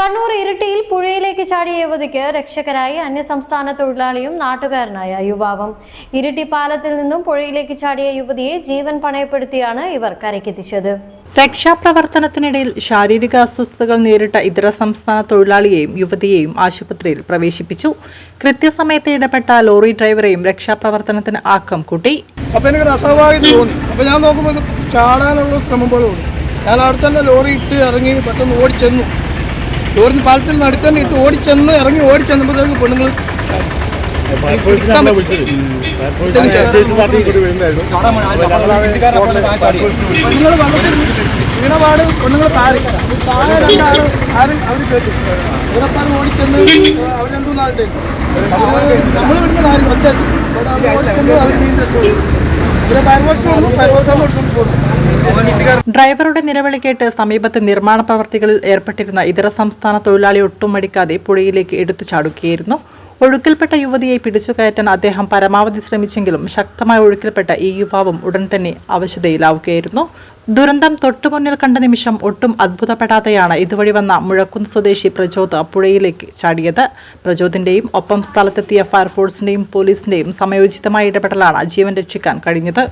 കണ്ണൂർ ഇരിട്ടിയിൽ പുഴയിലേക്ക് ചാടിയ യുവതിക്ക് രക്ഷകരായി അന്യസംസ്ഥാന തൊഴിലാളിയും നാട്ടുകാരനായ യുവാവും. ഇരിട്ടി പാലത്തിൽ നിന്നും പുഴയിലേക്ക് ചാടിയ യുവതിയെ ജീവൻ പണയപ്പെടുത്തിയാണ് ഇവർ കരയ്ക്കെത്തിച്ചത്. രക്ഷാപ്രവർത്തനത്തിനിടയിൽ ശാരീരിക അസ്വസ്ഥതകൾ നേരിട്ട ഇതര സംസ്ഥാന തൊഴിലാളിയെയും യുവതിയെയും ആശുപത്രിയിൽ പ്രവേശിപ്പിച്ചു. കൃത്യസമയത്ത് ഇടപെട്ട ലോറി ഡ്രൈവറെയും രക്ഷാപ്രവർത്തനത്തിന് ആക്കം കൂട്ടി. എനിക്ക് അസ്വാഭാവികം തോന്നി. അപ്പോൾ ഞാൻ നോക്കുമ്പോൾ ഇത് ചാടാനുള്ള ശ്രമം പോലെ തോന്നി. ഞാൻ അവിടെ തന്നെ ലോറി ഇട്ട് ഇറങ്ങി പെട്ടെന്ന് ഓടിച്ചെന്നു. ലോറിന് പാലത്തിൽ നിന്ന് അടുത്ത് തന്നെ ഇട്ട് ഓടിച്ചെന്ന് ഇറങ്ങി ഓടിച്ചെന്നപ്പോഴത്തേക്ക് പെണ്ണുങ്ങൾ വീണപാട് പെണ്ണുങ്ങൾ താഴെ രണ്ടാളും അവർ കേട്ടു. ഇവിടെപ്പാട് ഓടിച്ചെന്ന് അവർ രണ്ടു നാളത്തേക്ക് നമ്മൾ വിടുന്ന നാല് ഒച്ച ഓടിച്ചെന്ന് അവർ നീന്തി രക്ഷപ്പെട്ടു. ഡ്രൈവറുടെ നിലവിളി കേട്ട് സമീപത്ത് നിർമ്മാണ പ്രവർത്തികളിൽ ഏർപ്പെട്ടിരുന്ന ഇതര സംസ്ഥാന തൊഴിലാളി ഒട്ടും മടിക്കാതെ പുഴയിലേക്ക് എടുത്തു ചാടുകയായിരുന്നു. ഒഴുക്കിൽപ്പെട്ട യുവതിയെ പിടിച്ചു കയറ്റാൻ അദ്ദേഹം പരമാവധി ശ്രമിച്ചെങ്കിലും ശക്തമായ ഒഴുക്കിൽപ്പെട്ട ഈ യുവാവും ഉടൻ തന്നെ അവശതയിലാവുകയായിരുന്നു. ദുരന്തം തൊട്ടുമുന്നിൽ കണ്ട നിമിഷം ഒട്ടും അത്ഭുതപ്പെടാതെയാണ് ഇതുവഴി വന്ന മുഴക്കുന്ന് സ്വദേശി പ്രജോദ് പുഴയിലേക്ക് ചാടിയത്. പ്രജോദിന്റെയും ഒപ്പം സ്ഥലത്തെത്തിയ ഫയർഫോഴ്സിന്റെയും പോലീസിന്റെയും സമയോചിതമായ ഇടപെടലാണ് ജീവൻ രക്ഷിക്കാൻ കഴിഞ്ഞത്.